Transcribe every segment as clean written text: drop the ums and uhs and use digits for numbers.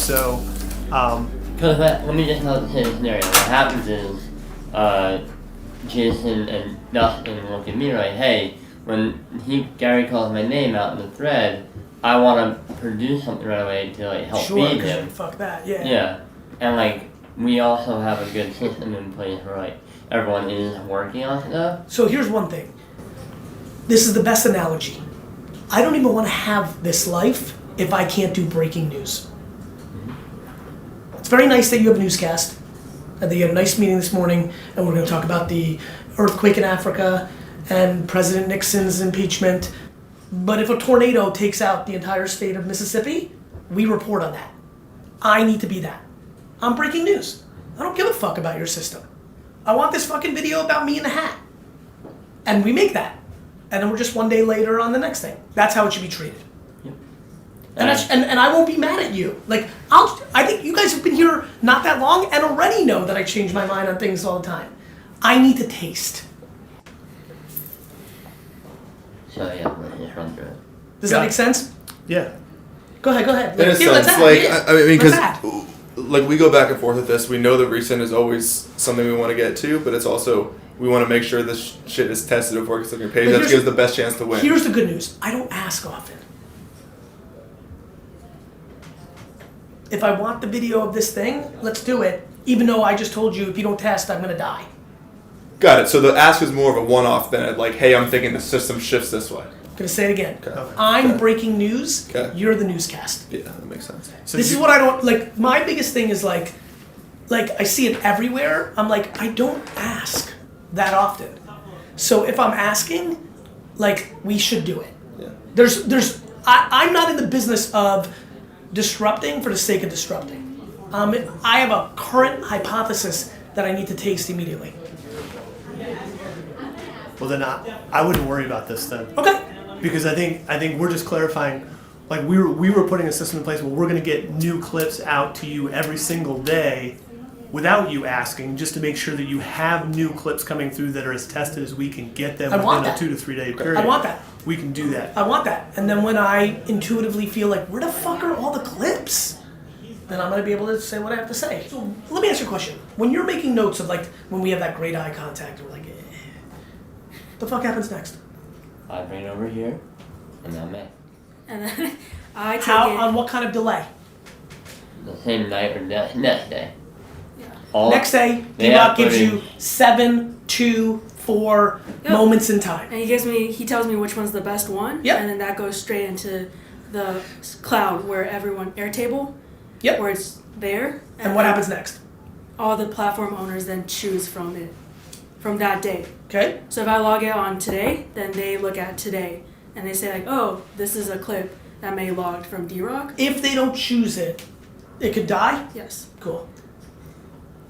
So, Because let me just say a scenario. What happens is, Jason and Dustin look at me like, hey, when Gary calls my name out in the thread, I want to produce something right away to like help feed him. Fuck that, yeah. Yeah, and like we also have a good system in place where like everyone is working on stuff. So here's one thing. This is the best analogy. I don't even want to have this life if I can't do breaking news. It's very nice that you have a newscast and that you had a nice meeting this morning and we're going to talk about the earthquake in Africa and President Nixon's impeachment. But if a tornado takes out the entire state of Mississippi, we report on that. I need to be that. I'm breaking news. I don't give a fuck about your system. I want this fucking video about me in a hat. And we make that. And then we're just one day later on the next thing. That's how it should be treated. Yep. And I won't be mad at you. Like, I think you guys have been here not that long and already know that I change my mind on things all the time. I need to taste. So yeah, let's just run through it. Does that make sense? Yeah. Go ahead. In a sense, I mean, because like we go back and forth with this. We know that recent is always something we want to get to, but it's also we want to make sure this shit is tested before it gets on your page. That gives us the best chance to win. Here's the good news. I don't ask often. If I want the video of this thing, let's do it. Even though I just told you if you don't test, I'm gonna die. Got it. So the ask is more of a one-off than like, hey, I'm thinking the system shifts this way. I'm gonna say it again. Okay. I'm breaking news. Okay. You're the newscast. Yeah, that makes sense. So this is what I don't like. My biggest thing is like I see it everywhere. I'm like, I don't ask that often. So if I'm asking, like, we should do it. Yeah. I'm not in the business of disrupting for the sake of disrupting. I have a current hypothesis that I need to taste immediately. Well, then I wouldn't worry about this then. Okay. Because I think we're just clarifying, like we were putting a system in place where we're going to get new clips out to you every single day without you asking, just to make sure that you have new clips coming through that are as tested as we can get them within a 2 to 3 day period. I want that. We can do that. I want that. And then when I intuitively feel like, where the fuck are all the clips? Then I'm going to be able to say what I have to say. So let me ask you a question. When you're making notes of like, when we have that great eye contact, we're like, what the fuck happens next? I bring it over here, and then May. And then I take How, it. on what kind of delay? The same night or next day. Yeah. Next day, D-Rock gives you 7, 2, 4 moments in time. And he tells me which one's the best one. Yep. And then that goes straight into the cloud where Airtable. Yep. Where it's there. And what happens next? All the platform owners then choose from it, from that day. Okay. So if I log in on today, then they look at today. And they say like, oh, this is a clip that may logged from D-Rock. If they don't choose it, it could die? Yes. Cool.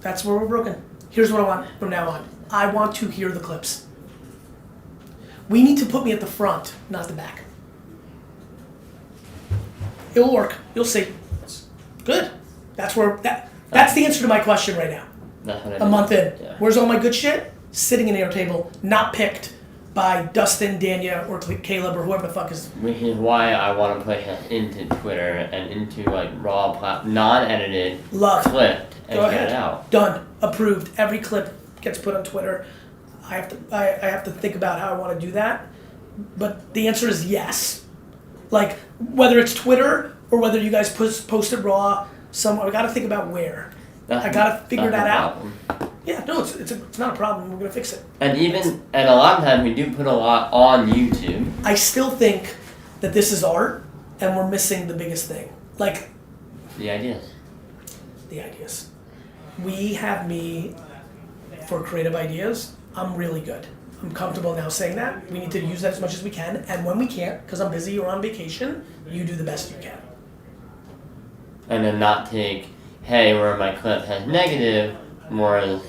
That's where we're broken. Here's what I want from now on. I want to hear the clips. We need to put me at the front, not the back. It'll work. You'll see. Good. That's the answer to my question right now. That's what I A mean. month in. Yeah. Where's all my good shit? Sitting in Airtable, not picked by Dustin, Dania, or Caleb, or whoever the fuck is. Which is why I want to push us into Twitter and into like raw, non-edited, Love. clipped, and Go get ahead. it out. Done. Approved. Every clip gets put on Twitter. I have to think about how I want to do that. But the answer is yes. Like, whether it's Twitter or whether you guys post it raw somewhere, I got to think about where. I got to figure that out. Problem. Yeah, no, it's not a problem. We're going to fix it. And a lot of times we do put a lot on YouTube. I still think that this is art and we're missing the biggest thing. Like, The ideas. the ideas. We have me for creative ideas. I'm really good. I'm comfortable now saying that. We need to use that as much as we can. And when we can't, because I'm busy or on vacation, you do the best you can. And then not take, hey, where my clip has negative, more as,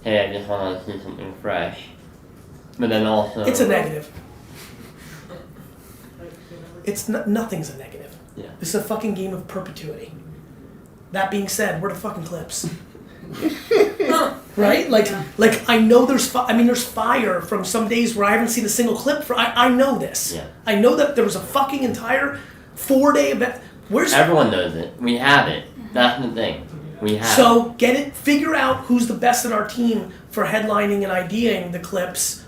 hey, I just want to see something fresh. But then also... It's a negative. Nothing's a negative. Yeah. This is a fucking game of perpetuity. That being said, where are the fucking clips? Right? Like I know there's fire from some days where I haven't seen a single clip. I know this. Yeah. I know that there was a fucking entire 4-day event. Everyone knows it. We have it. That's the thing. We have it. So get it, figure out who's the best in our team for headlining and IDing the clips.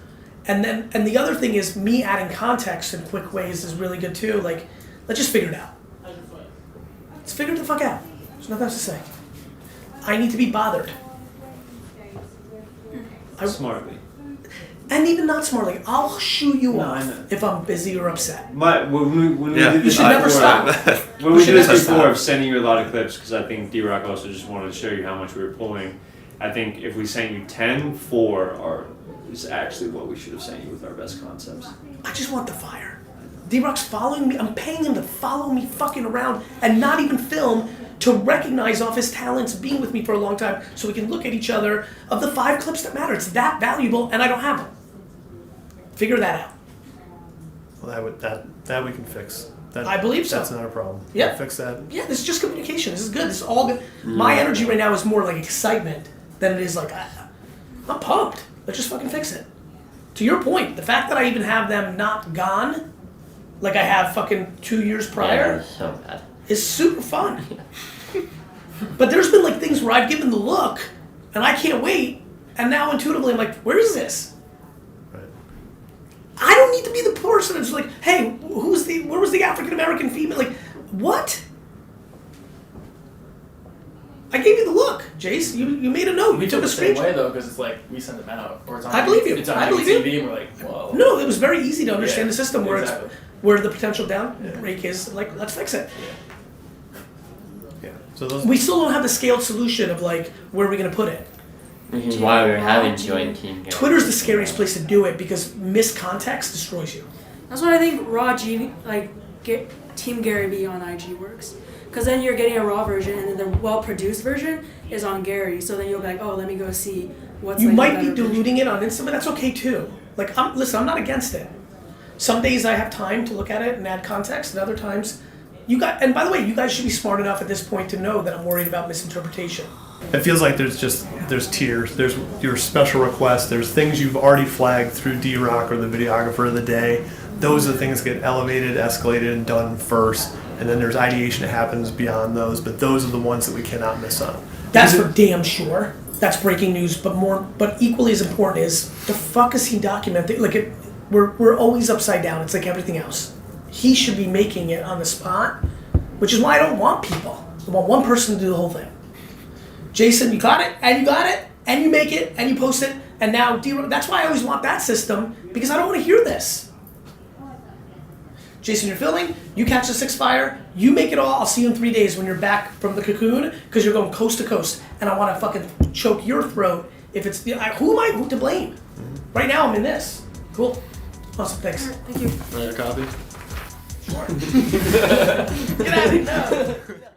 And the other thing is me adding context in quick ways is really good too. Like, let's just figure it out. Let's figure it the fuck out. There's nothing else to say. I need to be bothered. Smartly. And even not smartly, I'll shoo you No, I off know. if I'm busy or upset. When we Yeah. did You this should never before, stop. when we did this never before stop. of sending you a lot of clips, because I think D-Rock also just wanted to show you how much we were pulling. I think if we sent you 10, 4 is actually what we should have sent you with our best concepts. I just want the fire. D-Rock's following me. I'm paying him to follow me fucking around and not even film, to recognize off his talents being with me for a long time so we can look at each other of the 5 clips that matter. It's that valuable and I don't have them. Figure that out. Well, that we can fix. That, I believe so. That's not a problem. Yeah. We'll fix that. Yeah, this is just communication. This is good. This is all good. My energy right now is more like excitement than it is like, I'm pumped. Let's just fucking fix it. To your point, the fact that I even have them not gone, like I have fucking 2 years Yeah, prior, it's so bad. is super fun. But there's been like things where I've given the look and I can't wait, and now intuitively I'm like, where is this? Right. I don't need to be the person that's like, hey, where was the African American female? Like, what? I gave you the look, Jace. You made a note. We You took took a the same screenshot. way though, because it's like we send them out, or it's on. I believe you. It's on I believe you. TV, and we're like, whoa. No, it was very easy to understand Yeah, the system where exactly. it's where the potential down break is. Like, let's fix it. Yeah. So those. We still don't have the scaled solution of like where are we gonna put it. Which is why we're having joint team games. Twitter's the scariest place to do it because miscontext destroys you. That's why I think Team GaryVee on IG works. Because then you're getting a raw version, and then the well-produced version is on Gary. So then you'll be like, oh, let me go see what's. You like, might the be better version. diluting it on Insta, but that's okay too. Like, listen, I'm not against it. Some days I have time to look at it and add context, and other times, and by the way, you guys should be smart enough at this point to know that I'm worried about misinterpretation. It feels like there's tiers. There's your special requests. There's things you've already flagged through D-Rock or the videographer of the day. Those are the things that get elevated, escalated, and done first. And then there's ideation that happens beyond those. But those are the ones that we cannot miss on. That's for damn sure. That's breaking news. But equally as important is the fuck is he documenting? Like we're always upside down. It's like everything else. He should be making it on the spot, which is why I don't want people. I want one person to do the whole thing. Jason, you got it, and you make it, and you post it, and now that's why I always want that system, because I don't want to hear this. Jason, you're filming, you catch the 6 fire, you make it all, I'll see you in 3 days when you're back from the cocoon, because you're going coast to coast, and I want to fucking choke your throat if it's, who am I to blame? Right now I'm in this. Cool. Awesome, thanks. Thank you. Want a copy? Get out of here.